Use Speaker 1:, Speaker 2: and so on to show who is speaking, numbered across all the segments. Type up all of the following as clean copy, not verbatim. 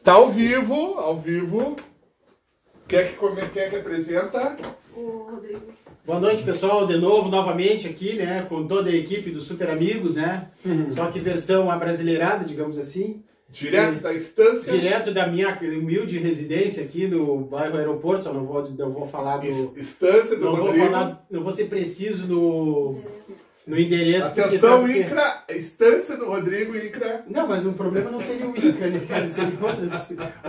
Speaker 1: Tá ao vivo, ao vivo. Quem é que apresenta?
Speaker 2: O Rodrigo.
Speaker 3: Boa noite, pessoal, de novo, novamente aqui, né, com toda a equipe dos Super Amigos, né, só que versão abrasileirada, digamos assim.
Speaker 1: Direto da estância.
Speaker 3: Direto da minha humilde residência aqui no bairro Aeroporto, só não vou falar do...
Speaker 1: Estância do Rodrigo.
Speaker 3: Não vou ser preciso no endereço.
Speaker 1: Atenção, INCRA, estância do Rodrigo, INCRA.
Speaker 3: Não, mas o problema não seria o INCRA, né, cara, seriam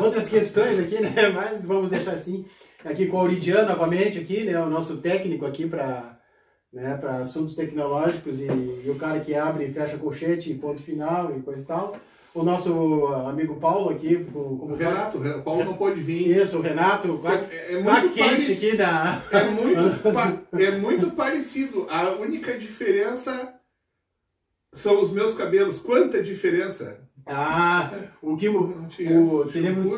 Speaker 3: outras questões aqui, né, mas vamos deixar assim. Aqui com o Auridiano novamente aqui, né, o nosso técnico aqui para assuntos tecnológicos e o cara que abre e fecha colchete e ponto final e coisa e tal. O nosso amigo Paulo aqui, como
Speaker 1: Renato, o Paulo não pôde vir.
Speaker 3: Isso, o Renato,
Speaker 1: é muito
Speaker 3: quente aqui da...
Speaker 1: É muito parecido. A única diferença são os meus cabelos. Quanta diferença?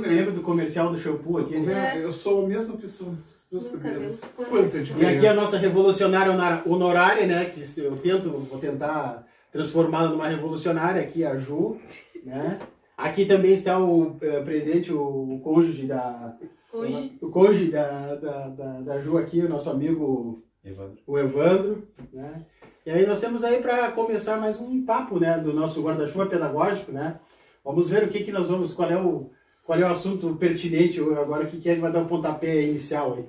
Speaker 3: Lembra do comercial do shampoo aqui, né?
Speaker 1: Eu sou a mesma pessoa dos meus cabelos. Quanta diferença.
Speaker 3: E aqui a nossa revolucionária honorária, né? Que vou tentar transformá-la numa revolucionária aqui, a Ju, né? Aqui também está presente o cônjuge da... O cônjuge da Ju aqui, o nosso amigo Evandro. O Evandro, né? E aí nós temos aí para começar mais um papo, né, do nosso guarda-chuva pedagógico, né? Vamos ver o que nós vamos, qual é o assunto pertinente agora, o que vai dar um pontapé inicial aí.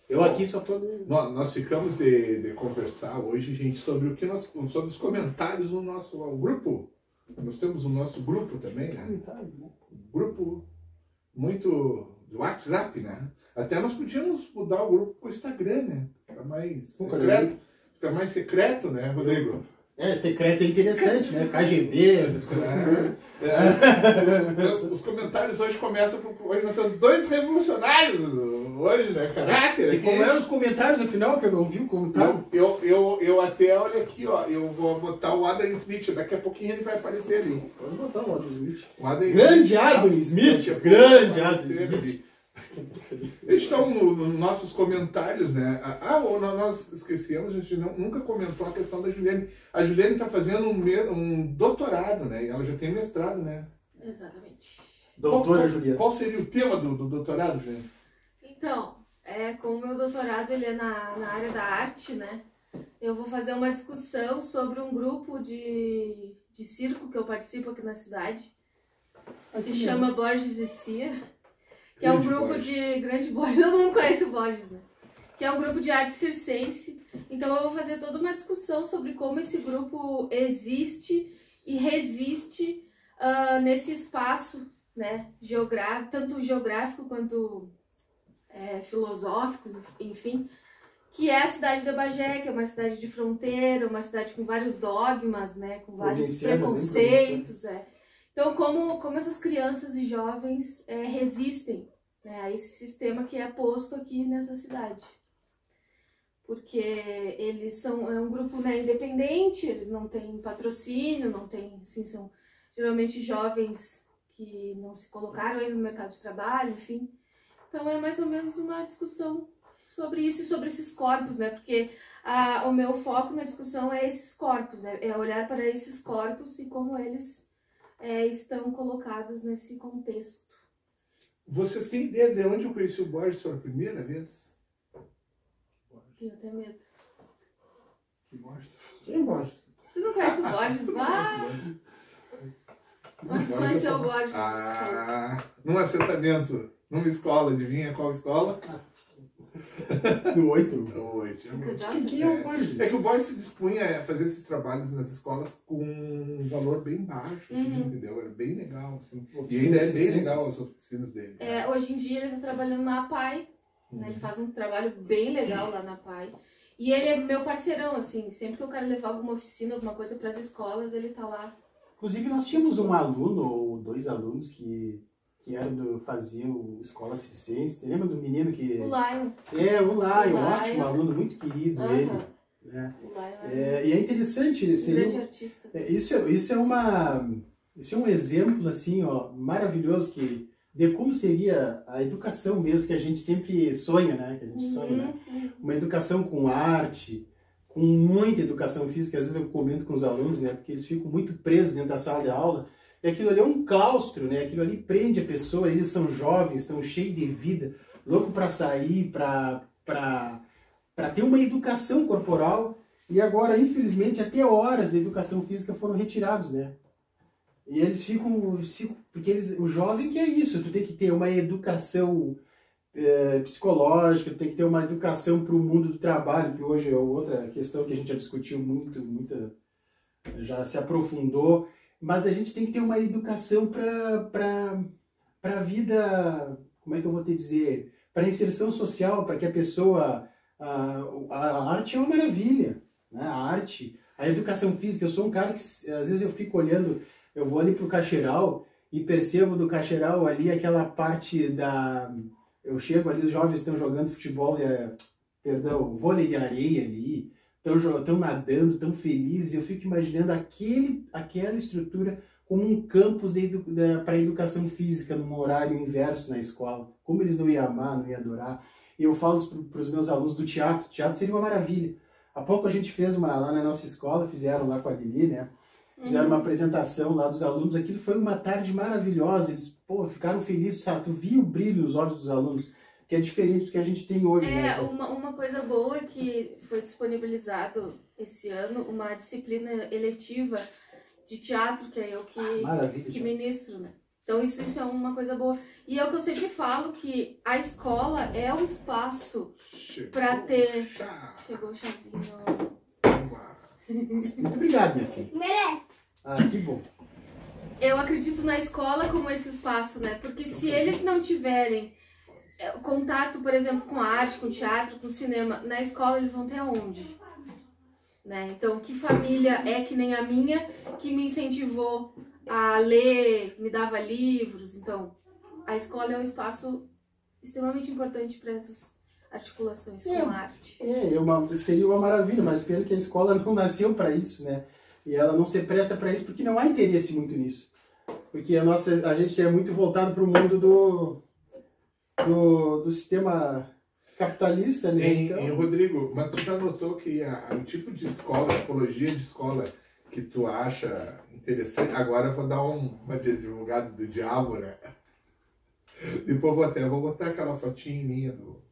Speaker 3: Eu aqui só tô...
Speaker 1: Nós ficamos de conversar hoje, gente, sobre sobre os comentários no nosso grupo. Nós temos o nosso grupo também, né? Grupo muito do WhatsApp, né? Até nós podíamos mudar o grupo pro Instagram, né? Fica mais secreto, né, Rodrigo?
Speaker 3: Secreto é interessante, né? KGB, essas coisas.
Speaker 1: Os comentários hoje começam hoje nós temos dois revolucionários hoje, né? Caráter aqui.
Speaker 3: E como eram os comentários, afinal, que eu não vi o comentário?
Speaker 1: Eu até, olha aqui, ó, eu vou botar o Adam Smith, daqui a pouquinho ele vai aparecer ali.
Speaker 3: Vamos botar o Adam Smith.
Speaker 1: Grande
Speaker 3: Adam Smith! Grande Adam Smith!
Speaker 1: Eles estão nos nossos comentários, né? Nós esquecemos, a gente nunca comentou a questão da Juliane. A Juliane está fazendo um doutorado, né? E ela já tem mestrado, né?
Speaker 2: Exatamente.
Speaker 3: Doutora Juliane.
Speaker 1: Qual seria o tema do doutorado, Juliane?
Speaker 2: Então, como o meu doutorado ele é na área da arte, né? Eu vou fazer uma discussão sobre um grupo de circo que eu participo aqui na cidade. Se chama Borges e Cia. Que é um grupo de grande Borges, todo mundo conhece o Borges, né? Que é um grupo de arte circense. Então eu vou fazer toda uma discussão sobre como esse grupo existe e resiste nesse espaço, né? Tanto geográfico quanto filosófico, enfim. Que é a cidade da Bagé, que é uma cidade de fronteira, uma cidade com vários dogmas, né? Com vários preconceitos, Então, como essas crianças e jovens resistem, né, a esse sistema que é posto aqui nessa cidade. Porque eles é um grupo, né, independente, eles não têm patrocínio, não têm, assim, são geralmente jovens que não se colocaram ainda no mercado de trabalho, enfim. Então é mais ou menos uma discussão sobre isso e sobre esses corpos, né, porque o meu foco na discussão é esses corpos, é olhar para esses corpos e como eles... estão colocados nesse contexto.
Speaker 1: Vocês têm ideia de onde eu conheci o Borges pela primeira vez?
Speaker 2: Tenho até medo.
Speaker 1: Que Borges?
Speaker 3: Quem é Borges?
Speaker 2: Você não conhece o Borges? Onde você conheceu o Borges?
Speaker 1: Num assentamento, numa escola, adivinha qual escola?
Speaker 3: No 8.
Speaker 1: No 8.
Speaker 3: Quem é o Borges?
Speaker 1: É que o Borges se dispunha a fazer esses trabalhos nas escolas com um valor bem baixo, assim, entendeu? Era bem legal, assim. E ainda é bem legal as oficinas dele.
Speaker 2: Hoje em dia ele está trabalhando na APAI, né? Ele faz um trabalho bem legal lá na APAI. E ele é meu parceirão, assim, sempre que eu quero levar alguma oficina, alguma coisa para as escolas, ele tá lá.
Speaker 3: Inclusive nós tínhamos um aluno ou dois alunos que faziam escola circense. Você lembra do menino que...
Speaker 2: O Lion.
Speaker 3: O Lion, ótimo aluno, muito querido ele. Né?
Speaker 2: O Lion
Speaker 3: e é interessante...
Speaker 2: Um grande artista.
Speaker 3: Isso é um exemplo, assim, ó, maravilhoso de como seria a educação mesmo, que a gente sempre sonha, né? Uma educação com arte, com muita educação física. Às vezes eu comento com os alunos, né? Porque eles ficam muito presos dentro da sala de aula. E aquilo ali é um claustro, né? Aquilo ali prende a pessoa, eles são jovens, estão cheios de vida, louco para sair, para ter uma educação corporal. E agora, infelizmente, até horas de educação física foram retirados, né? E eles ficam porque o jovem que é isso, tu tem que ter uma educação psicológica, tu tem que ter uma educação para o mundo do trabalho, que hoje é outra questão que a gente já discutiu já se aprofundou, mas a gente tem que ter uma educação para a vida, como é que eu vou te dizer, para a inserção social, para que a pessoa... A arte é uma maravilha, né? A arte, a educação física, eu sou um cara que às vezes eu fico olhando, eu vou ali pro Cacheral e percebo do Cacheral ali aquela parte eu chego ali, os jovens estão jogando futebol, vôlei de areia ali, estão nadando, estão felizes, eu fico imaginando aquela estrutura como um campus para educação física, num horário inverso na escola, como eles não iam amar, não iam adorar. E eu falo para os meus alunos do teatro, seria uma maravilha. Há pouco a gente fez lá na nossa escola, fizeram lá com a Lili, né? Fizeram uma apresentação lá dos alunos, aquilo foi uma tarde maravilhosa, eles, ficaram felizes, sabe? Tu via o brilho nos olhos dos alunos, que é diferente do que a gente tem hoje, né?
Speaker 2: Uma coisa boa é que foi disponibilizado esse ano uma disciplina eletiva de teatro, que é eu que ministro, né? Então isso é uma coisa boa. E é o que eu sempre falo, que a escola é o espaço para ter... Chegou o chazinho.
Speaker 3: Muito obrigado, minha filha.
Speaker 4: Merece.
Speaker 3: Que bom.
Speaker 2: Eu acredito na escola como esse espaço, né? Porque se eles não tiverem contato, por exemplo, com a arte, com o teatro, com o cinema, na escola eles vão ter aonde? Né? Então, que família é que nem a minha, que me incentivou a ler, me dava livros? Então, a escola é um espaço extremamente importante para essas articulações com a arte.
Speaker 3: Seria uma maravilha, mas pena que a escola não nasceu para isso, né? E ela não se presta para isso porque não há interesse muito nisso. Porque a gente é muito voltado para o mundo do sistema capitalista, né?
Speaker 1: E Rodrigo, mas tu já notou que o tipo de escola, a tipologia de escola que tu acha interessante, agora eu vou dar uma de advogado do diabo, né? Depois vou botar aquela fotinha minha do...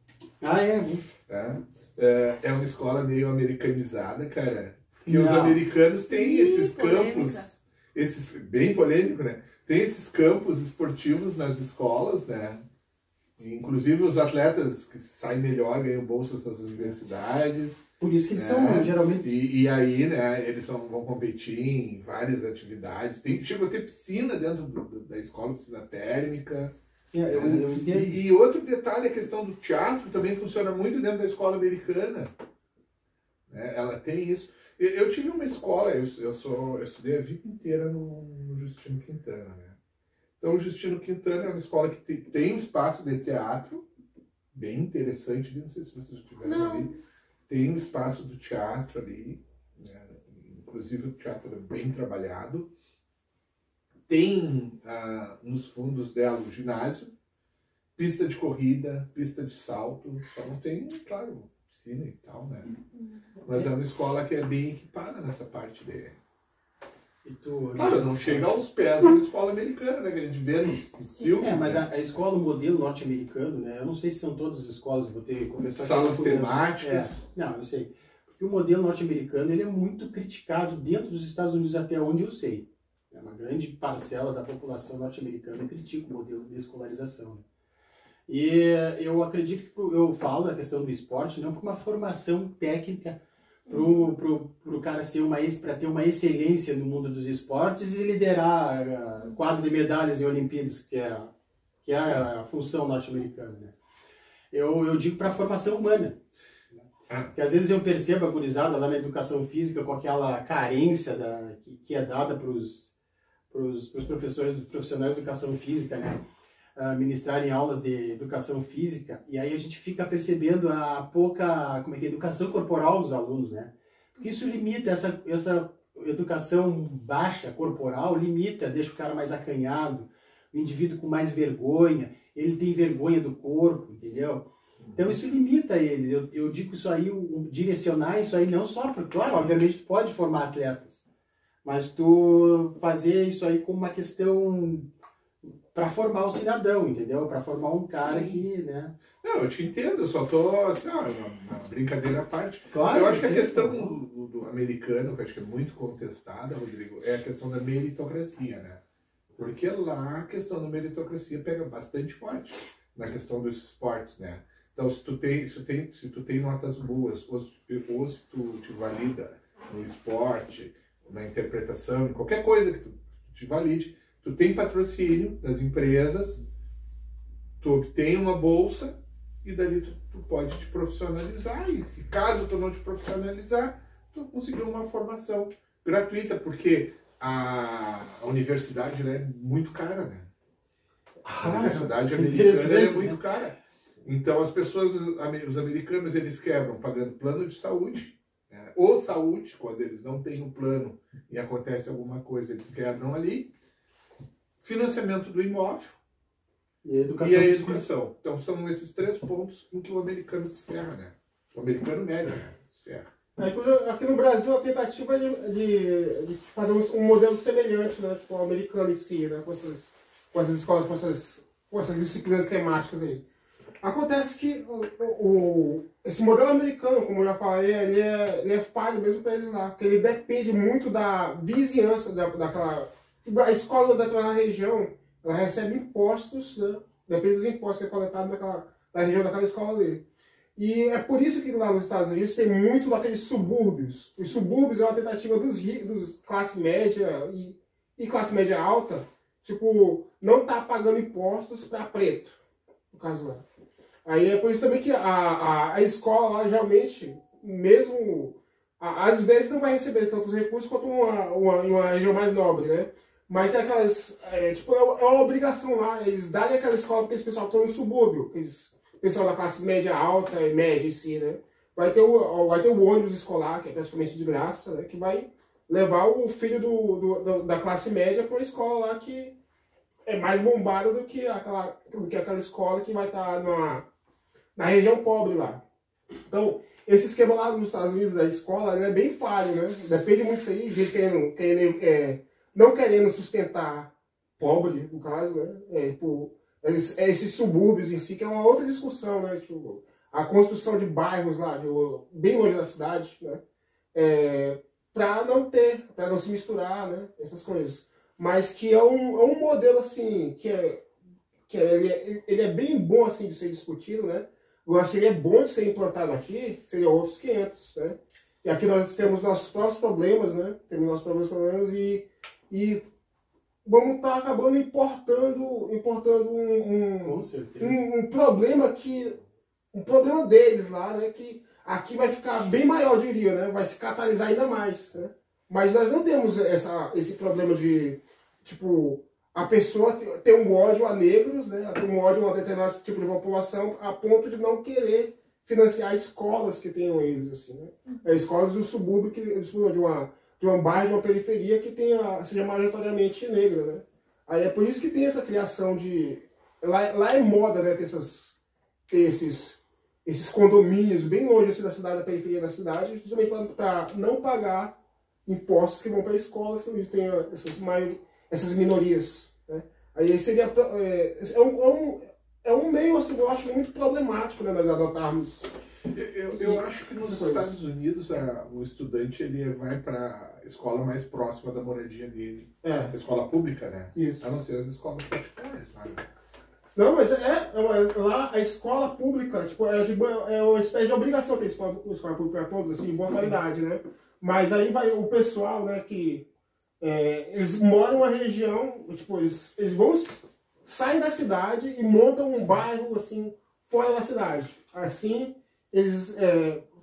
Speaker 1: É uma escola meio americanizada, cara. Que os americanos têm esses campos, bem polêmico, né? Tem esses campos esportivos nas escolas, né? Inclusive os atletas que saem melhor ganham bolsas nas universidades.
Speaker 3: Por isso que eles são, geralmente...
Speaker 1: E aí, né, eles vão competir em várias atividades. Chegou a ter piscina dentro da escola, piscina térmica.
Speaker 3: Eu entendo.
Speaker 1: E outro detalhe, a questão do teatro também funciona muito dentro da escola americana. Né? Ela tem isso. Eu tive uma escola, eu estudei a vida inteira no Justino Quintana, né? Então, o Justino Quintana é uma escola que tem um espaço de teatro bem interessante, não sei se vocês estiveram ali. Tem um espaço do teatro ali, né? Inclusive o teatro é bem trabalhado. Tem nos fundos dela o ginásio, pista de corrida, pista de salto. Então tem, claro, piscina e tal, né? Mas é uma escola que é bem equipada nessa parte de... Claro, não chega aos pés da escola americana, né? Que a gente vê nos filmes.
Speaker 3: Mas a escola, o modelo norte-americano, né? Eu não sei se são todas as escolas, vou ter que conversar com
Speaker 1: salas temáticas.
Speaker 3: Não, eu sei. Porque o modelo norte-americano, ele é muito criticado dentro dos Estados Unidos, até onde eu sei. Uma grande parcela da população norte-americana critica o modelo de escolarização. Né? E eu acredito que eu falo da questão do esporte, não por uma formação técnica pro cara para ter uma excelência no mundo dos esportes e liderar quadro de medalhas em Olimpíadas, que é a função norte-americana. Né? Eu digo para a formação humana. Porque às vezes eu percebo a gurizada lá na educação física com aquela carência que é dada para os professores, dos profissionais de educação física, né? Ministrarem aulas de educação física, e aí a gente fica percebendo a pouca, educação corporal dos alunos, né? Porque isso limita, essa educação baixa corporal deixa o cara mais acanhado, o indivíduo com mais vergonha, ele tem vergonha do corpo, entendeu? Então isso limita eles. Eu digo isso aí, direcionar isso aí não só, porque, claro, obviamente tu pode formar atletas, mas tu fazer isso aí como uma questão para formar o cidadão, entendeu? Para formar um cara que, né?
Speaker 1: Não, eu te entendo, eu só tô, assim, uma brincadeira à parte.
Speaker 3: Claro,
Speaker 1: eu acho que a questão do americano, que eu acho que é muito contestada, Rodrigo, é a questão da meritocracia, né? Porque lá a questão da meritocracia pega bastante forte na questão dos esportes, né? Então, se tu tem notas boas, ou se tu te valida no esporte, na interpretação, em qualquer coisa que tu te valide, tu tem patrocínio das empresas, tu obtém uma bolsa e dali tu pode te profissionalizar. E se caso tu não te profissionalizar, tu conseguiu uma formação gratuita, porque a universidade, né, é muito cara, né? A universidade americana é muito cara. Então as pessoas, os americanos, eles quebram pagando plano de saúde, né? Ou saúde, quando eles não têm um plano e acontece alguma coisa, eles quebram ali. Financiamento do imóvel e a educação. Então são esses 3 pontos em que o americano se ferra, né? O americano médio, né, se ferra.
Speaker 4: Aqui no Brasil, a tentativa de fazer um modelo semelhante, né, tipo, ao americano em si, né, com essas escolas, com essas disciplinas temáticas aí. Acontece que esse modelo americano, como eu já falei, ele é falho mesmo para eles lá, porque ele depende muito da vizinhança daquela... A escola daquela região, ela recebe impostos, né, depende dos impostos que é coletado da região daquela escola ali. E é por isso que lá nos Estados Unidos tem muito daqueles subúrbios. Os subúrbios é uma tentativa dos classe média e classe média alta, tipo, não tá pagando impostos para preto, no caso lá. Aí é por isso também que a escola lá, geralmente, mesmo, às vezes não vai receber tantos recursos quanto uma região mais nobre, né? Mas tem aquelas, tipo, é uma obrigação lá, eles darem aquela escola para esse pessoal que estão no subúrbio, pessoal da classe média alta e média em si, né? Vai ter o ônibus escolar, que é praticamente de graça, né? Que vai levar o filho da classe média para uma escola lá que é mais bombada do que aquela escola que vai estar na região pobre lá. Então, esse esquema lá nos Estados Unidos da escola, né, é bem falho, né? Depende muito disso aí, gente não querendo sustentar pobre, no caso, né? Esses subúrbios em si, que é uma outra discussão, né? Tipo, a construção de bairros lá, bem longe da cidade, né? Para não se misturar, né? Essas coisas. Mas que é um modelo, assim, ele é bem bom, assim, de ser discutido, né? Agora, seria bom de ser implantado aqui, seria outros 500, né? E aqui nós temos nossos próprios problemas, né? Temos nossos próprios problemas e vamos estar acabando importando um problema deles lá, né? Que aqui vai ficar bem maior, eu diria, né? Vai se catalisar ainda mais, né? Mas nós não temos esse problema de, tipo, a pessoa ter um ódio a negros, né? Ter um ódio a um determinado tipo de população a ponto de não querer financiar escolas que tenham eles, assim, né? Escolas do subúrbio, de um bairro, de uma periferia que seja majoritariamente negra, né? Aí é por isso que tem essa criação de... Lá é moda, né, ter esses condomínios bem longe assim, da cidade, da periferia da cidade, justamente para não pagar impostos que vão para escolas que tem essas minorias, né? Aí seria... É um meio, assim, eu acho muito problemático, né, nós adotarmos...
Speaker 1: Eu acho que nos Estados Unidos o estudante ele vai para a escola mais próxima da moradia dele. A escola pública, né?
Speaker 4: Isso.
Speaker 1: A não ser as escolas particulares, sabe?
Speaker 4: Não, mas lá a escola pública, tipo, é uma espécie de obrigação ter escola pública para todos, assim, em boa qualidade, né? Mas aí vai o pessoal, né, que eles moram numa região, tipo, eles saem da cidade e montam um bairro, assim, fora da cidade. Assim, eles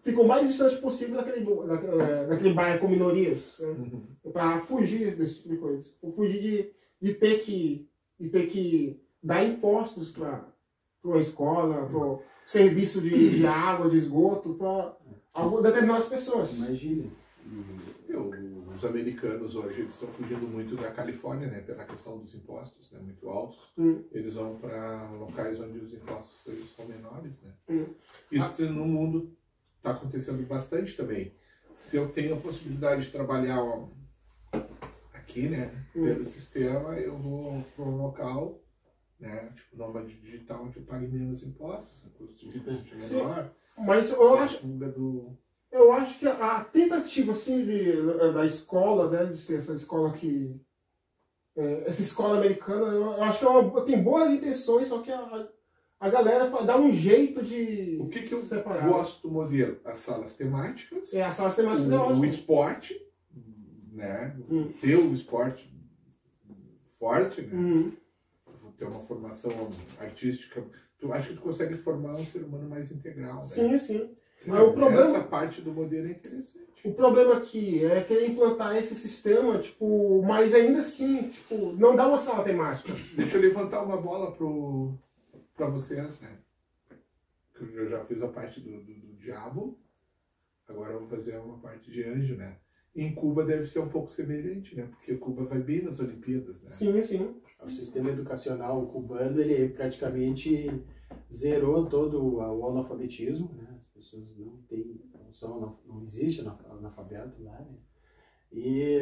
Speaker 4: ficam o mais distante possível daquele bairro com minorias, né? Para fugir desse tipo de coisa. Fugir de ter que dar impostos para uma escola, para serviço de água, de esgoto, para determinadas pessoas.
Speaker 3: Imagina.
Speaker 1: Os americanos hoje eles estão fugindo muito da Califórnia, né, pela questão dos impostos, né, muito altos. Eles vão para locais onde os impostos são menores, né. Isso no mundo está acontecendo bastante também. Se eu tenho a possibilidade de trabalhar aqui, né, pelo sistema, eu vou para um local, né, tipo nômade digital, onde eu pague menos impostos, o custo de vida seja menor.
Speaker 4: Mas eu acho que a tentativa assim, da escola, né, de ser essa escola que... essa escola americana, eu acho que tem boas intenções, só que a galera dá um jeito de
Speaker 1: o que eu
Speaker 4: separar.
Speaker 1: Gosto do modelo? As salas temáticas.
Speaker 4: As salas temáticas é ótimo.
Speaker 1: O esporte, né? Ter o esporte forte, né? Ter uma formação artística. Acho que tu consegue formar um ser humano mais integral, né?
Speaker 4: Sim.
Speaker 1: Mas o problema... Essa parte do modelo é interessante.
Speaker 4: O problema aqui é querer implantar esse sistema, tipo, mas ainda assim, tipo, não dá uma sala temática.
Speaker 1: Deixa eu levantar uma bola para vocês, né? Eu já fiz a parte do diabo, agora eu vou fazer uma parte de anjo, né? Em Cuba deve ser um pouco semelhante, né? Porque Cuba vai bem nas Olimpíadas, né?
Speaker 4: Sim.
Speaker 3: O sistema educacional cubano, ele praticamente zerou todo o analfabetismo, né? As pessoas não existe analfabeto lá, né? E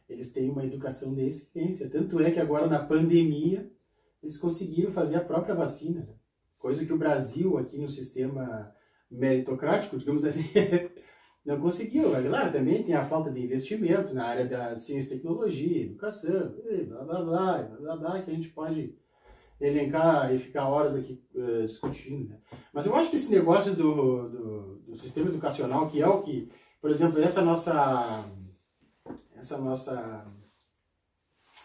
Speaker 3: eles têm uma educação de excelência. Tanto é que agora na pandemia eles conseguiram fazer a própria vacina, né? Coisa que o Brasil, aqui no sistema meritocrático, digamos assim, não conseguiu. Claro, também tem a falta de investimento na área da ciência e tecnologia, educação, blá, blá, que a gente pode elencar e ficar horas aqui discutindo, né? Mas eu acho que esse negócio do sistema educacional, que é o que, por exemplo, essa nossa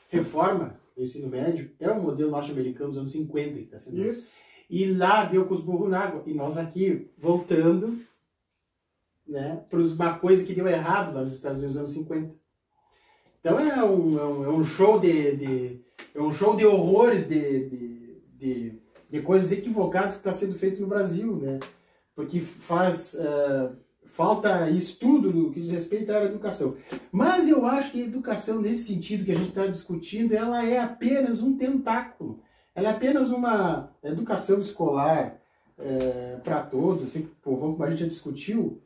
Speaker 3: reforma do ensino médio é o modelo norte-americano dos anos 50 que está sendo.
Speaker 4: Isso.
Speaker 3: E lá deu com os burros na água. E nós aqui, voltando, né, para uma coisa que deu errado lá nos Estados Unidos nos anos 50. Então é um show de horrores, de coisas equivocadas que está sendo feito no Brasil, né? Porque falta estudo no que diz respeito à educação. Mas eu acho que a educação, nesse sentido que a gente está discutindo, ela é apenas um tentáculo. Ela é apenas uma educação escolar para todos, assim, como a gente já discutiu.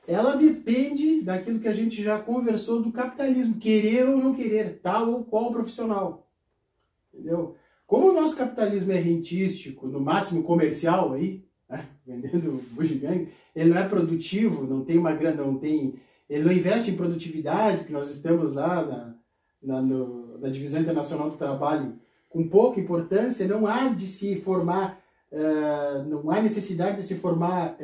Speaker 3: Ela depende daquilo que a gente já conversou do capitalismo, querer ou não querer, tal ou qual profissional. Entendeu? Como o nosso capitalismo é rentístico, no máximo comercial aí, né, vendendo bugiganga, ele não é produtivo, não tem uma grana, ele não investe em produtividade, porque nós estamos lá na Divisão Internacional do Trabalho com pouca importância, não há de se formar, não há necessidade de se formar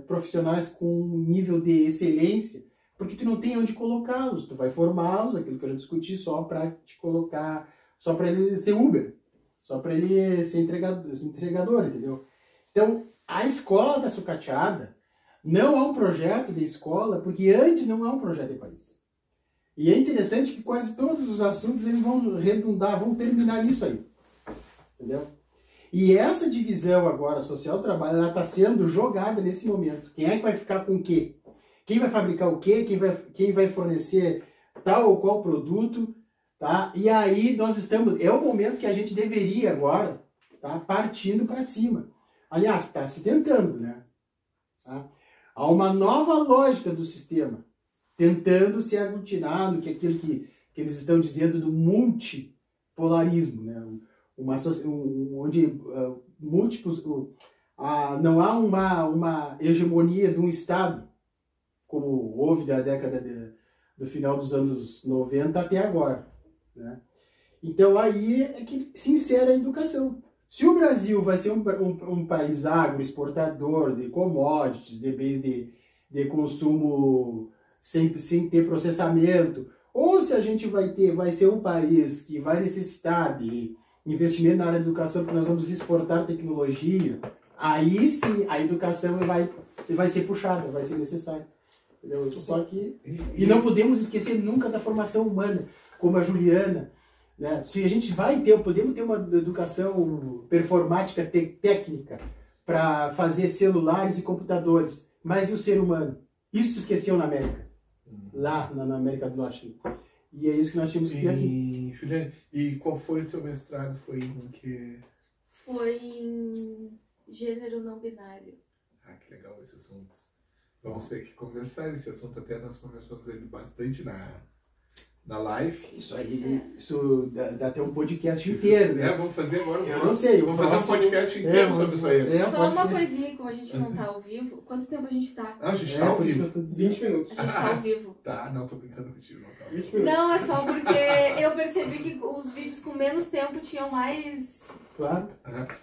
Speaker 3: profissionais com um nível de excelência, porque tu não tem onde colocá-los, tu vai formá-los, aquilo que eu já discuti, só para te colocar, só para ele ser Uber, só para ele ser entregador, entendeu? Então, a escola da sucateada não é um projeto de escola, porque antes não é um projeto de país. E é interessante que quase todos os assuntos eles vão redundar, vão terminar nisso aí. Entendeu? E essa divisão agora social-trabalho, ela está sendo jogada nesse momento. Quem é que vai ficar com o quê? Quem vai fabricar o quê? Quem vai fornecer tal ou qual produto? Tá? E aí nós estamos... É o momento que a gente deveria agora tá partindo para cima. Aliás, está se tentando, né? Tá? Há uma nova lógica do sistema, tentando se aglutinar no que aquilo que eles estão dizendo do multipolarismo, né? Onde múltiplos, não há uma hegemonia de um Estado, como houve da década do final dos anos 90 até agora, né? Então aí é que se insere a educação. Se o Brasil vai ser um país agroexportador de commodities, de bens de consumo sem ter processamento, ou se a gente vai ser um país que vai necessitar de investimento na área da educação, porque nós vamos exportar tecnologia, aí sim a educação vai ser puxada, vai ser necessária. Entendeu? Só que... E não podemos esquecer nunca da formação humana, como a Juliana, né? Se a gente podemos ter uma educação performática técnica para fazer celulares e computadores, mas e o ser humano? Isso se esqueceu na América, lá na América do Norte. E é isso que nós tínhamos que ter aqui.
Speaker 1: Juliana, e qual foi o teu mestrado? Foi em que?
Speaker 2: Foi em gênero não binário.
Speaker 1: Ah, que legal esse assunto. Vamos ter que conversar esse assunto, até nós conversamos ele bastante na live.
Speaker 3: Isso aí, isso dá até um podcast inteiro, né?
Speaker 1: Vamos fazer agora.
Speaker 3: Eu não sei.
Speaker 1: Vamos fazer um podcast inteiro sobre isso aí.
Speaker 2: Só uma coisinha, como a gente não tá ao vivo. Quanto tempo a gente tá?
Speaker 1: Não, a gente tá ao vivo.
Speaker 4: 20 minutos.
Speaker 2: A gente tá ao vivo.
Speaker 1: Tá, não, tô brincando contigo. Não, tá.
Speaker 4: 20 minutos.
Speaker 2: Não, é só porque eu percebi que os vídeos com menos tempo tinham mais...
Speaker 3: Claro.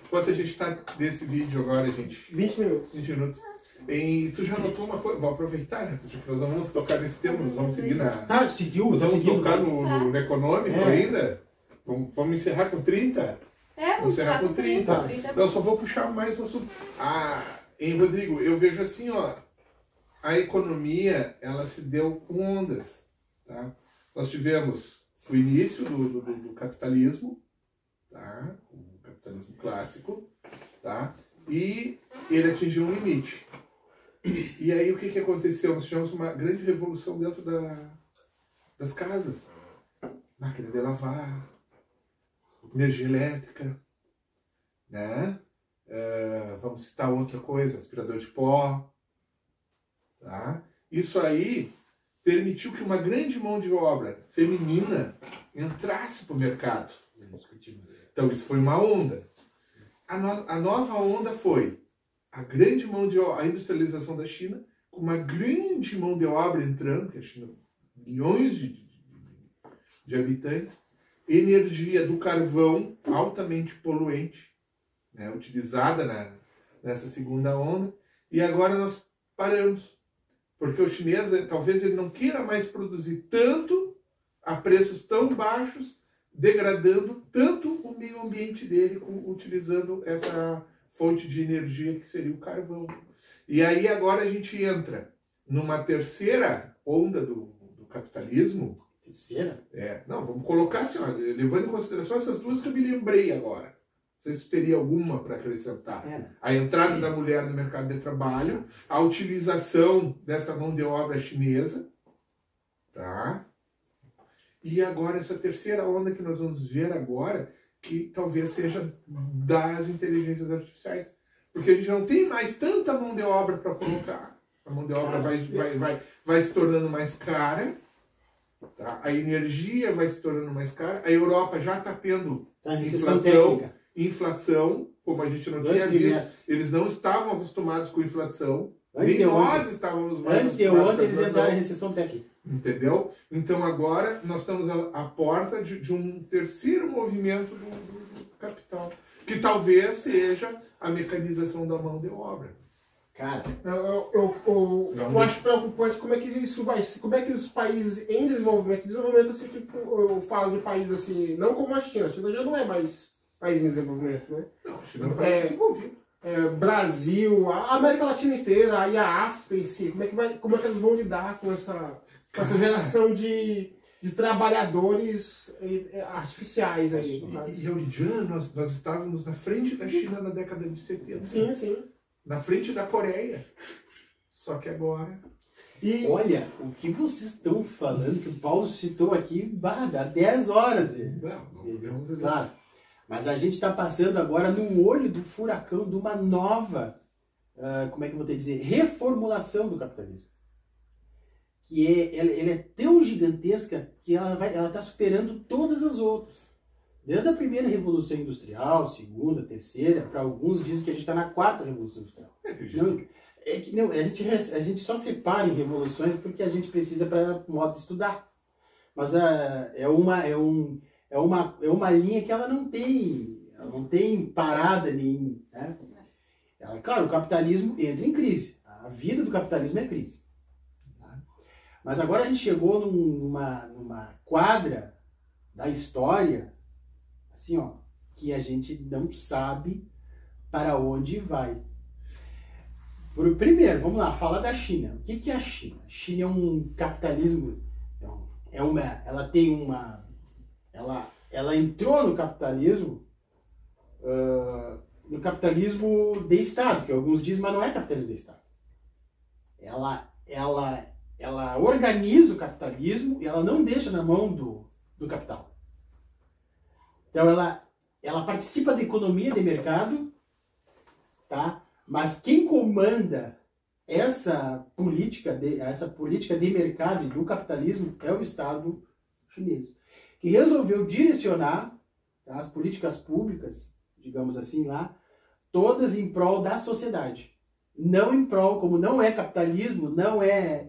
Speaker 1: Quanto a gente tá nesse vídeo agora, gente?
Speaker 4: 20 minutos.
Speaker 1: 20 minutos. E tu já notou uma coisa? Vou aproveitar, né? Porque nós vamos tocar nesse tema, nós vamos seguir na...
Speaker 3: Tá, seguiu.
Speaker 1: Nós vamos
Speaker 3: seguindo,
Speaker 1: tocar
Speaker 3: né?
Speaker 1: no econômico ainda. Vamos encerrar com 30?
Speaker 2: Vamos encerrar com 30.
Speaker 1: Eu só vou puxar mais um assunto. Hein, Rodrigo, eu vejo assim, ó. A economia, ela se deu com ondas, tá? Nós tivemos o início do capitalismo, tá? O capitalismo clássico, tá? E ele atingiu um limite. E aí o que aconteceu? Nós tivemos uma grande revolução dentro das casas. Máquina de lavar, energia elétrica, né? Vamos citar outra coisa, aspirador de pó. Tá? Isso aí permitiu que uma grande mão de obra feminina entrasse para o mercado. Então isso foi uma onda. A nova onda foi a grande mão de obra, a industrialização da China, com uma grande mão de obra entrando, que a China, milhões de habitantes, energia do carvão altamente poluente, né, utilizada nessa segunda onda, e agora nós paramos. Porque o chinês, talvez ele não queira mais produzir tanto a preços tão baixos, degradando tanto o meio ambiente dele, utilizando essa fonte de energia que seria o carvão. E aí agora a gente entra numa terceira onda do capitalismo.
Speaker 3: Terceira?
Speaker 1: Não, vamos colocar assim, ó, levando em consideração essas duas que eu me lembrei agora. Não sei se teria alguma para acrescentar. A entrada da mulher no mercado de trabalho, a utilização dessa mão de obra chinesa, tá? E agora essa terceira onda que nós vamos ver agora, que talvez seja das inteligências artificiais. Porque a gente não tem mais tanta mão de obra para colocar. A mão de obra vai se tornando mais cara, tá? A energia vai se tornando mais cara. A Europa já está tendo inflação, como a gente não tinha visto. Eles não estavam acostumados com inflação. Nem nós estávamos mais
Speaker 3: acostumados. Antes de ontem eles entraram em recessão técnica.
Speaker 1: Entendeu? Então agora nós estamos à porta de um terceiro movimento do capital, que talvez seja a mecanização da mão de obra.
Speaker 3: Cara,
Speaker 4: eu acho preocupante como é que isso vai ser, como é que os países em desenvolvimento assim, tipo, eu falo de países assim, não como a China já não é mais país em desenvolvimento, né?
Speaker 1: Não, a China é um país desenvolvido.
Speaker 4: Brasil, a América Latina inteira, e a África em si, como é que eles vão lidar com essa geração de trabalhadores artificiais aí.
Speaker 1: E Euridian, nós estávamos na frente da China na década de 70.
Speaker 4: Sim, sim.
Speaker 1: Na frente da Coreia. Só que agora...
Speaker 3: Olha, o que vocês estão falando, que o Paulo citou aqui, há 10 horas. Né?
Speaker 1: Não,
Speaker 3: claro. Mas a gente está passando agora no olho do furacão de uma nova, como é que eu vou te dizer, reformulação do capitalismo. Que ela é tão gigantesca que ela está superando todas as outras. Desde a primeira Revolução Industrial, segunda, terceira, para alguns dizem que a gente está na quarta Revolução Industrial. A gente só separa em revoluções porque a gente precisa para modo de estudar. Mas é uma linha que ela não tem parada nenhuma. Né? Claro, o capitalismo entra em crise. A vida do capitalismo é crise. Mas agora a gente chegou numa quadra da história, assim, ó, que a gente não sabe para onde vai. Primeiro, vamos lá, falar da China. O que é a China? A China é um capitalismo, ela entrou no capitalismo de Estado, que alguns dizem, mas não é capitalismo de Estado. Ela organiza o capitalismo e ela não deixa na mão do capital. Então ela participa da economia de mercado, tá? Mas quem comanda essa política de mercado e do capitalismo é o Estado chinês, que resolveu direcionar, tá, as políticas públicas, digamos assim lá, todas em prol da sociedade. Não em prol, como não é capitalismo, não é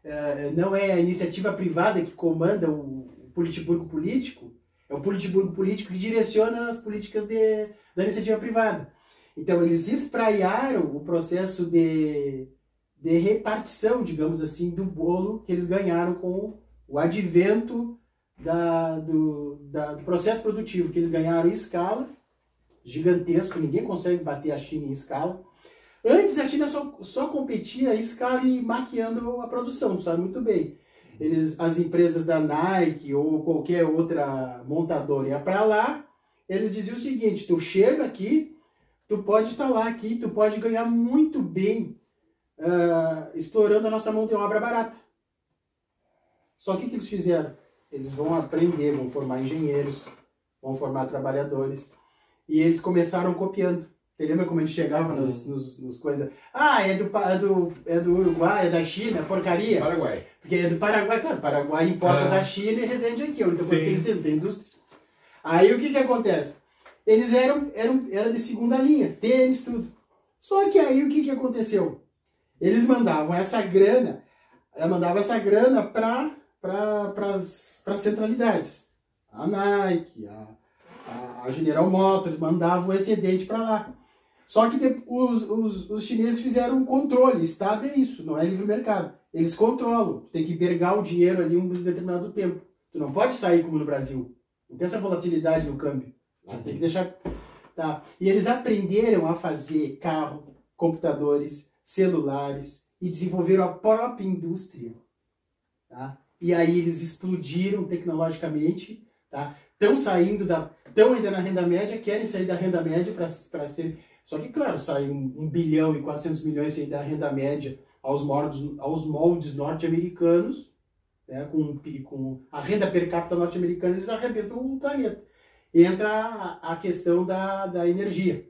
Speaker 3: a iniciativa privada que comanda o politiburgo político, é o politiburgo político que direciona as políticas da iniciativa privada. Então, eles espraiaram o processo de repartição, digamos assim, do bolo que eles ganharam com o advento do processo produtivo, que eles ganharam em escala, gigantesco, ninguém consegue bater a China em escala. Antes a China só competia em escala e maquiando a produção, sabe muito bem. As empresas da Nike ou qualquer outra montadora ia para lá, eles diziam o seguinte: tu chega aqui, tu pode instalar aqui, tu pode ganhar muito bem explorando a nossa mão de obra barata. Só que o que eles fizeram? Eles vão aprender, vão formar engenheiros, vão formar trabalhadores, e eles começaram copiando. Você lembra como a gente chegava nos coisas? Ah, é do Uruguai, é da China, porcaria.
Speaker 1: Paraguai.
Speaker 3: Porque é do Paraguai, claro, o Paraguai importa da China e revende aqui, a única coisa que eles têm, não tem indústria. Aí o que acontece? Eles eram de segunda linha, tênis, tudo. Só que aí o que aconteceu? Eles mandavam essa grana para as centralidades. A Nike, a General Motors mandavam o excedente para lá. Só que os chineses fizeram um controle. Estado é isso, não é livre mercado. Eles controlam. Tu tem que bergar o dinheiro ali um determinado tempo. Tu não pode sair como no Brasil. Não tem essa volatilidade no câmbio. Tem que deixar... Tá. E eles aprenderam a fazer carro, computadores, celulares e desenvolveram a própria indústria. Tá? E aí eles explodiram tecnologicamente. Tá? Estão ainda na renda média, querem sair da renda média para ser... Só que, claro, sai 1 bilhão e 400 milhões sair da renda média aos moldes norte-americanos, né, com a renda per capita norte-americana, eles arrebentam o planeta. Entra a questão da energia.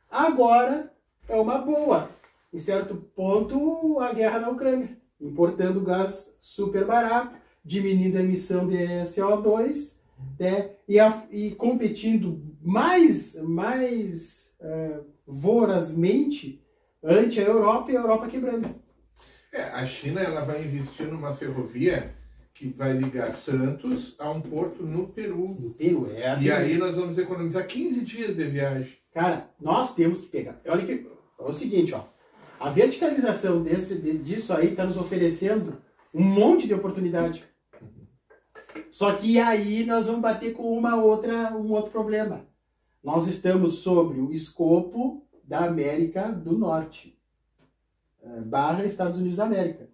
Speaker 3: Agora, é uma boa. Em certo ponto, a guerra na Ucrânia. Importando gás super barato, diminuindo a emissão de CO2, né, e competindo mais vorazmente ante a Europa, e a Europa quebrando.
Speaker 1: A China ela vai investir numa ferrovia que vai ligar Santos a um porto no Peru.
Speaker 3: No Peru,
Speaker 1: E aí nós vamos economizar 15 dias de viagem.
Speaker 3: Cara, nós temos que pegar. Olha que é o seguinte, ó. A verticalização disso aí está nos oferecendo um monte de oportunidade. Só que aí nós vamos bater com um outro problema. Nós estamos sobre o escopo da América do Norte, / Estados Unidos da América.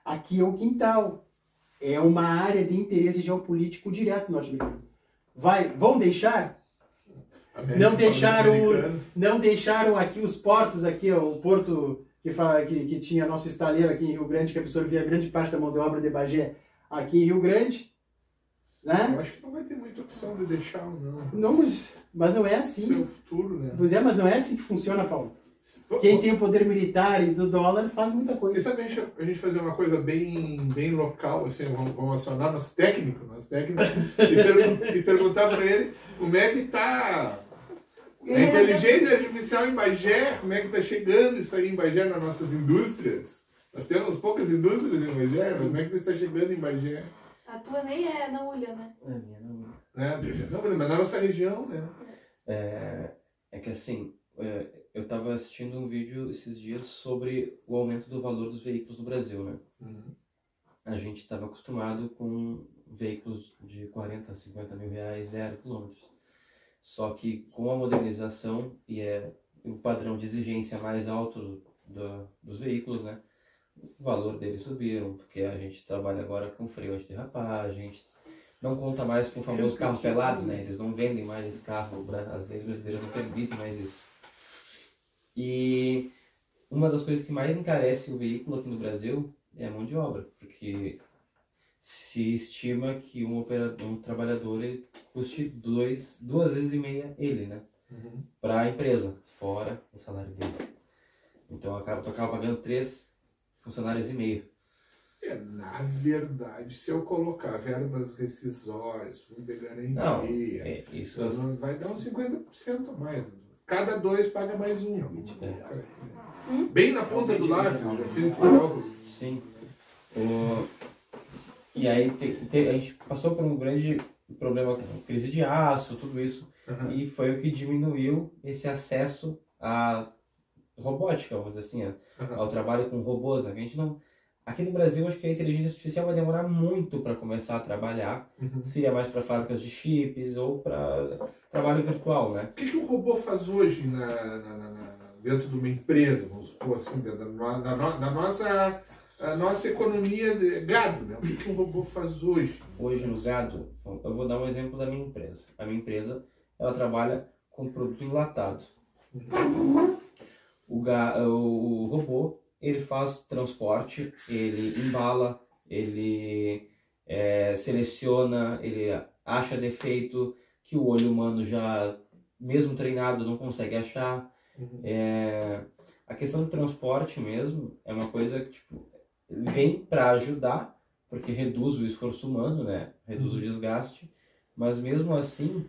Speaker 3: Aqui é o quintal. É uma área de interesse geopolítico direto norte-americano. Vão deixar? Não deixaram aqui os portos, aqui ó, o porto que tinha a nossa estaleira aqui em Rio Grande, que absorvia grande parte da mão de obra de Bagé, aqui em Rio Grande. Né?
Speaker 1: Eu acho que não vai ter muita opção de deixar, não.
Speaker 3: Não, mas não é assim.
Speaker 1: Seu futuro, né?
Speaker 3: Pois é, mas não é assim que funciona, Paulo. Quem tem o poder militar e do dólar faz muita coisa.
Speaker 1: E sabe a gente fazer uma coisa bem local, assim, vamos acionar nosso técnico e perguntar para ele como é que tá a inteligência artificial em Bagé, como é que tá chegando isso aí em Bagé nas nossas indústrias. Nós temos poucas indústrias em Bagé, mas como é que está chegando em Bagé?
Speaker 2: A tua nem é na Ulha, né?
Speaker 5: A minha não.
Speaker 1: Não, mas na nossa região, né?
Speaker 5: É que assim, eu estava assistindo um vídeo esses dias sobre o aumento do valor dos veículos no Brasil, né?
Speaker 1: Uhum.
Speaker 5: A gente estava acostumado com veículos de 40, 50 mil reais, 0 quilômetros. Só que com a modernização e o padrão de exigência mais alto dos veículos, né? O valor deles subiram, porque a gente trabalha agora com freio anti-derrapagem, a gente não conta mais com o famoso carro pelado, né? Eles não vendem mais esse carro, as leis brasileiras não permitem mais isso. E uma das coisas que mais encarece o veículo aqui no Brasil é a mão de obra, porque se estima que um trabalhador ele custe 2,5 vezes ele, né?
Speaker 1: Uhum.
Speaker 5: Para a empresa, fora o salário dele. Então tu acaba pagando 3 funcionários e meio.
Speaker 1: Na verdade, se eu colocar verbas rescisórias, fundo de garantia,
Speaker 5: isso
Speaker 1: vai dar uns 50% a mais. Cada 2 paga mais um. Bem na ponta do lápis, já fiz esse cálculo.
Speaker 5: Sim. E aí a gente passou por um grande problema com crise de aço, tudo isso. E foi o que diminuiu esse acesso à robótica, vamos dizer assim, ao trabalho com robôs. Né? A gente não... Aqui no Brasil, acho que a inteligência artificial vai demorar muito para começar a trabalhar. Seria mais para fábricas de chips ou para trabalho virtual, né?
Speaker 1: O que o robô faz hoje dentro de uma empresa, vamos supor assim, na nossa economia de gado, né? O que um robô faz hoje?
Speaker 5: Hoje no gado, eu vou dar um exemplo da minha empresa. A minha empresa, ela trabalha com produto enlatado. O robô, ele faz transporte, ele embala, ele seleciona, ele acha defeito que o olho humano já, mesmo treinado, não consegue achar. A questão do transporte mesmo é uma coisa que tipo, vem para ajudar, porque reduz o esforço humano, né? Reduz o desgaste, mas mesmo assim,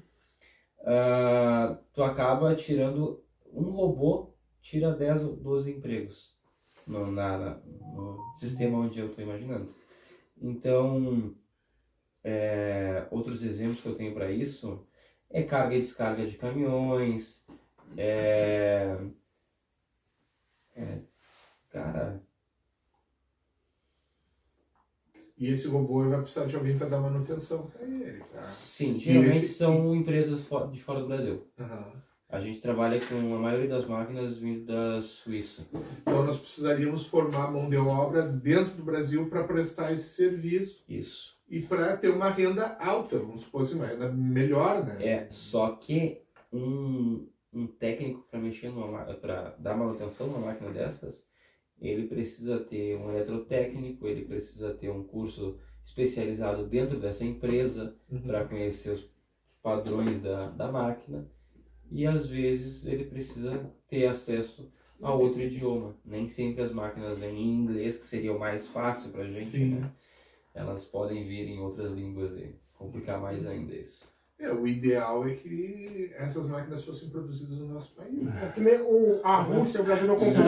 Speaker 5: tu acaba tirando, um robô tira 10 ou 12 empregos no sistema onde eu estou imaginando. Então, outros exemplos que eu tenho para isso é carga e descarga de caminhões, cara...
Speaker 1: E esse robô vai precisar de alguém para dar manutenção para ele, tá?
Speaker 5: Sim, geralmente são empresas de fora do Brasil. A gente trabalha com a maioria das máquinas vindo da Suíça.
Speaker 1: Então nós precisaríamos formar mão de obra dentro do Brasil para prestar esse serviço.
Speaker 5: Isso.
Speaker 1: E para ter uma renda alta, vamos supor assim, uma renda melhor, né?
Speaker 5: Só que um técnico para mexer para dar manutenção numa máquina dessas, ele precisa ter um eletrotécnico, ele precisa ter um curso especializado dentro dessa empresa para conhecer os padrões da máquina. E às vezes ele precisa ter acesso a outro idioma. Nem sempre as máquinas vêm em inglês, que seria o mais fácil para a gente, né? Elas podem vir em outras línguas e complicar mais ainda isso.
Speaker 1: O ideal é que essas máquinas fossem produzidas no nosso país. Né?
Speaker 4: Que nem a Rússia, o Brasil não comprou.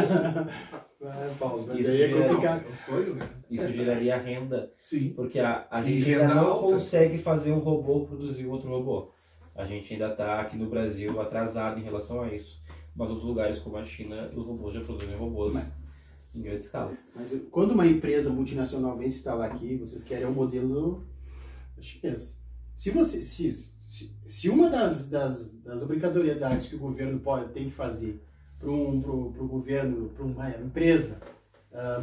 Speaker 5: Isso geraria renda.
Speaker 1: Sim.
Speaker 5: Porque a gente ainda não consegue fazer um robô produzir outro robô. A gente ainda está aqui no Brasil atrasado em relação a isso. Mas os lugares como a China, os robôs já produzem robôs em grande escala.
Speaker 3: Mas quando uma empresa multinacional vem se instalar aqui, vocês querem um modelo chinês. Se uma das obrigatoriedades que o governo tem que fazer para o governo, para uma empresa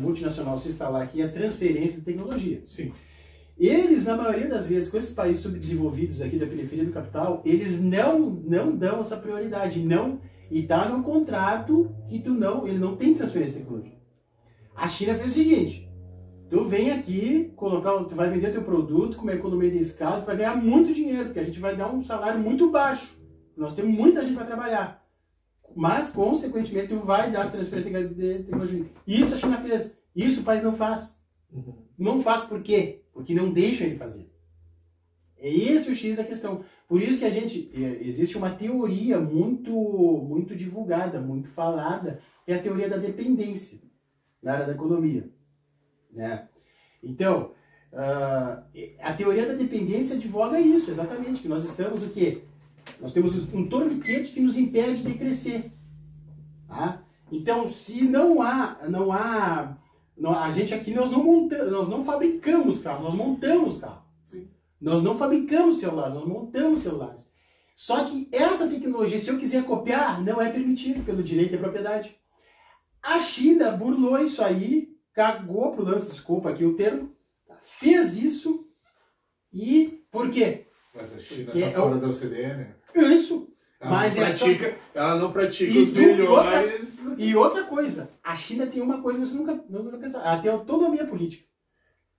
Speaker 3: multinacional se instalar aqui, é a transferência de tecnologia.
Speaker 1: Sim.
Speaker 3: Eles, na maioria das vezes, com esses países subdesenvolvidos aqui da periferia do capital, eles não dão essa prioridade. E está no contrato que ele não tem transferência de tecnologia. A China fez o seguinte: tu vem aqui, tu vai vender teu produto com uma economia de escala, tu vai ganhar muito dinheiro, porque a gente vai dar um salário muito baixo. Nós temos muita gente para trabalhar. Mas, consequentemente, tu vai dar transferência de tecnologia. Isso a China fez. Isso o país não faz. Não faz por quê? Porque não deixam ele fazer. É esse o X da questão. Por isso que existe uma teoria muito divulgada, muito falada, que é a teoria da dependência na área da economia. Né? Então, a teoria da dependência advoga isso, exatamente, que nós estamos o quê? Nós temos um torniquete que nos impede de crescer. Tá? Então, se a gente aqui, nós não fabricamos carros, nós montamos carros.
Speaker 1: Sim.
Speaker 3: Nós não fabricamos celulares, nós montamos celulares. Só que essa tecnologia, se eu quiser copiar, não é permitido pelo direito de propriedade. A China burlou isso aí, cagou pro lance, desculpa aqui o termo, fez isso e por quê?
Speaker 1: Mas a China está fora da OCDE, né?
Speaker 3: Isso.
Speaker 1: Ela não pratica os melhores.
Speaker 3: E outra coisa, a China tem uma coisa que você nunca pensaram, ela tem autonomia política.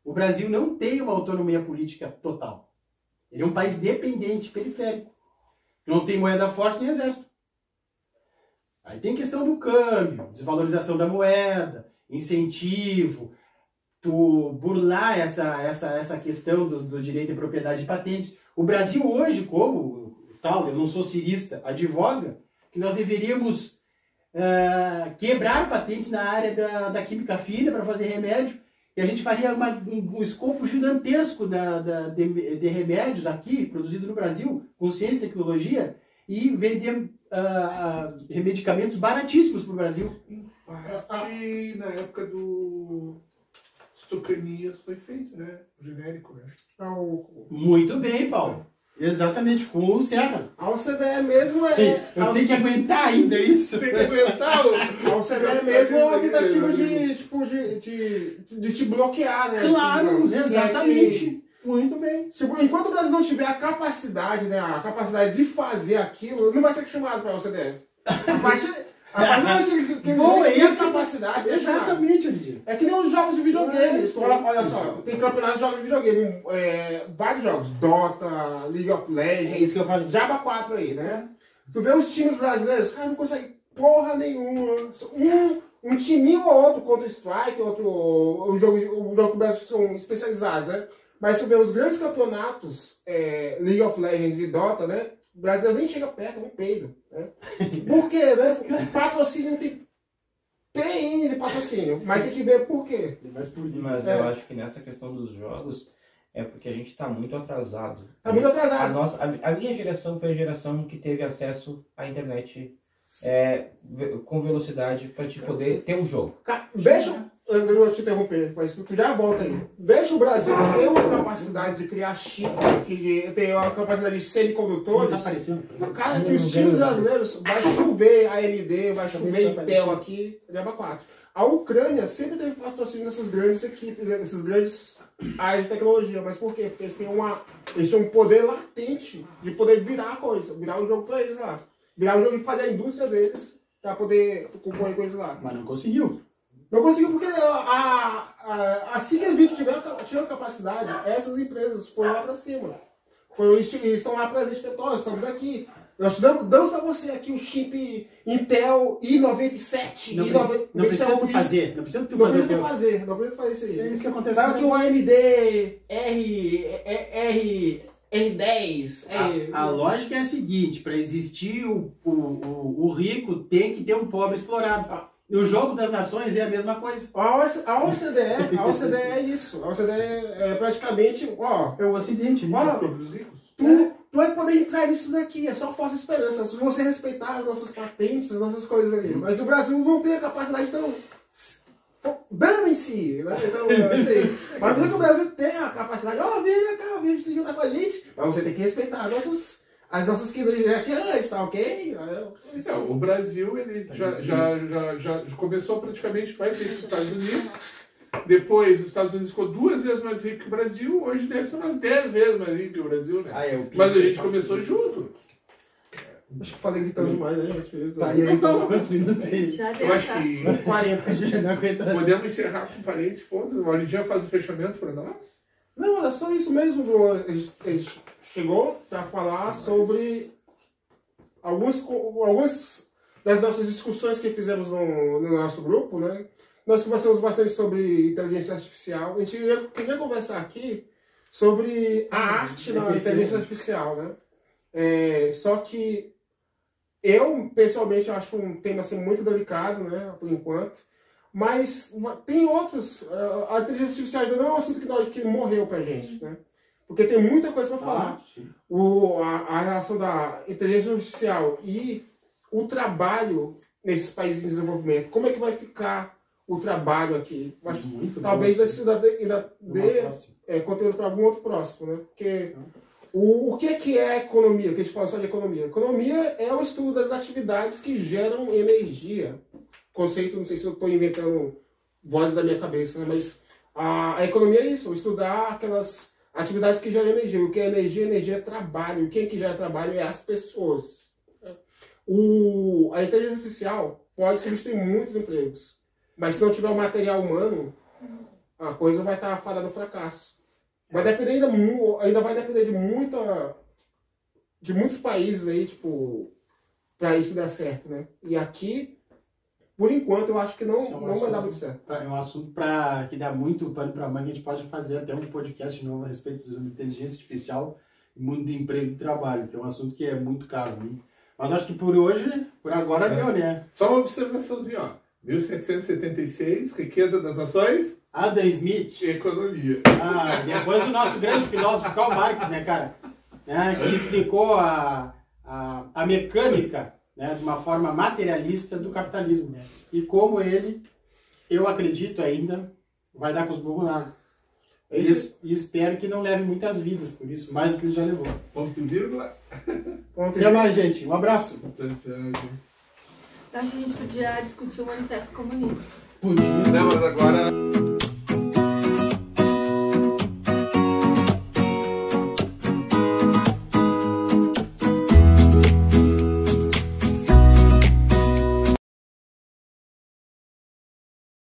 Speaker 3: O Brasil não tem uma autonomia política total. Ele é um país dependente, periférico. Não tem moeda forte nem exército. Aí tem questão do câmbio, desvalorização da moeda, incentivo. tu burlar essa questão do direito de propriedade de patentes. O Brasil hoje, como tal, eu não sou cirista, advoga que nós deveríamos quebrar patentes na área da química fina para fazer remédio, e a gente faria um escopo gigantesco de remédios aqui, produzido no Brasil, com ciência e tecnologia, e vender medicamentos baratíssimos para o Brasil.
Speaker 1: Na época do Stucanias foi feito, né? O genérico, né?
Speaker 3: Muito bem, Paulo. Exatamente, com o Serra.
Speaker 4: A OCDE mesmo
Speaker 3: Eu tenho que aguentar ainda isso.
Speaker 1: Tem que aguentar,
Speaker 4: a OCDE mesmo é uma tentativa de te bloquear, né?
Speaker 3: Claro,
Speaker 4: assim,
Speaker 3: exatamente. Muito bem.
Speaker 4: Enquanto o Brasil não tiver a capacidade, né, de fazer aquilo, não vai ser chamado para a OCDE. A partir do momento que eles têm essa capacidade,
Speaker 3: exatamente, Olivier.
Speaker 4: é que nem os jogos de videogame. Olha só, tem campeonato de jogos de videogame, vários jogos, Dota, League of Legends,
Speaker 3: É isso que eu falei.
Speaker 4: Diablo 4 aí, né? Tu vê os times brasileiros, os caras não conseguem porra nenhuma. Um timinho ou outro, Counter-Strike, outro, o jogo que o Brasil são especializados, né? Mas se tu vê os grandes campeonatos, League of Legends e Dota, né? O brasileiro nem chega perto, não peido. Né? Por quê? Né? Patrocínio não tem PN de patrocínio, mas tem que ver por quê.
Speaker 5: Mas eu acho que nessa questão dos jogos é porque a gente está muito atrasado.
Speaker 4: Tá muito atrasado.
Speaker 5: A minha geração foi a geração que teve acesso à internet com velocidade para te poder ter um jogo.
Speaker 4: Cara, eu vou te interromper, mas tu já volta aí. Deixa o Brasil ter uma capacidade de criar chip, que tem uma capacidade de semicondutores.
Speaker 3: Tá aparecendo.
Speaker 4: Cara, que os times brasileiros vai chover AMD, vai chover Intel aqui, Diablo 4. A Ucrânia sempre teve patrocínio nessas grandes equipes, nessas grandes áreas de tecnologia. Mas por quê? Porque eles têm um poder latente de poder virar a coisa, virar um jogo pra eles lá. Virar um jogo e fazer a indústria deles pra poder concorrer com eles lá.
Speaker 3: Mas não conseguiu.
Speaker 4: Não conseguiu porque assim que a gente tiver capacidade, essas empresas foram lá para cima. Estão lá presentes, nós estamos aqui. Nós damos para você aqui o chip Intel i97.
Speaker 3: Não precisa tu fazer. Não precisa tu fazer.
Speaker 4: Não precisa fazer isso aí.
Speaker 3: É isso que acontece.
Speaker 4: Sabe que o AMD R10.
Speaker 3: A lógica é a seguinte: para existir o rico, tem que ter um pobre explorado. E o jogo das nações é a mesma coisa.
Speaker 4: A OCDE é isso. A OCDE é praticamente,
Speaker 3: é o Ocidente, né?
Speaker 4: Tu vai poder entrar nisso daqui, é só falsa esperança. Se você respeitar as nossas patentes, as nossas coisas ali. Mas o Brasil não tem a capacidade, então dane-se, né? Então, assim, mas não é que o Brasil tem a capacidade, vem cá, vem se juntar com a gente, mas você tem que respeitar as nossas quintas, tá ok?
Speaker 1: O Brasil ele já começou praticamente, vai ter os Estados Unidos. Depois, os Estados Unidos ficou 2 vezes mais rico que o Brasil. Hoje deve ser umas 10 vezes mais rico que o Brasil, né?
Speaker 3: Mas
Speaker 1: a gente começou junto.
Speaker 4: Acho que falei gritando demais, né?
Speaker 3: Tá, e aí, quantos minutos aí?
Speaker 2: Já deu,
Speaker 1: Eu acho que
Speaker 3: 40, a gente não aguenta.
Speaker 1: Podemos encerrar com parênteses, ponto. O Olidinha faz o fechamento para nós.
Speaker 4: Não, era só isso mesmo. A gente chegou para falar sobre algumas das nossas discussões que fizemos no nosso grupo, né? Nós conversamos bastante sobre inteligência artificial. A gente queria conversar aqui sobre a arte da inteligência artificial, né? Só que eu, pessoalmente, acho um tema assim, muito delicado, né? Por enquanto. Mas tem outros. A inteligência artificial ainda não é um assunto que morreu pra gente, né? Porque tem muita coisa para falar. A relação da inteligência artificial e o trabalho nesses países em desenvolvimento. Como é que vai ficar o trabalho aqui? Acho que talvez ainda dê conteúdo para algum outro próximo, né? Porque o que é economia? Que a gente fala só de economia. Economia é o estudo das atividades que geram energia. Conceito, não sei se eu estou inventando vozes da minha cabeça, né? Mas a economia é isso, estudar aquelas atividades que geram energia. O que é energia? Energia é trabalho. Quem que gera trabalho é as pessoas. A inteligência artificial pode substituir muitos empregos. Mas se não tiver o material humano, a coisa vai estar fadada do fracasso. Vai depender ainda vai depender de muitos países aí, tipo, para isso dar certo, né? E aqui por enquanto, eu acho que não,
Speaker 3: Isso é um
Speaker 4: não vai dar
Speaker 3: assunto-
Speaker 4: muito certo.
Speaker 3: É um assunto que dá muito pano para manga. A gente pode fazer até um podcast novo a respeito de inteligência artificial e mundo de emprego e trabalho, que é um assunto que é muito caro. Né? Mas acho que por hoje, por agora, deu, né?
Speaker 1: Só uma observaçãozinha, ó. 1776, riqueza das nações,
Speaker 3: Adam Smith,
Speaker 1: economia.
Speaker 3: depois o nosso grande filósofo Karl Marx, né, cara? Né, que explicou a mecânica, né, de uma forma materialista do capitalismo. Né? E como ele, eu acredito ainda, vai dar com os burros na água.
Speaker 1: É isso.
Speaker 3: E espero que não leve muitas vidas, por isso, mais do que ele já levou.
Speaker 1: Ponto e vírgula.
Speaker 3: Até mais, gente. Um abraço.
Speaker 2: Eu acho que a gente podia discutir o manifesto comunista.
Speaker 3: Podia.
Speaker 1: Não, mas agora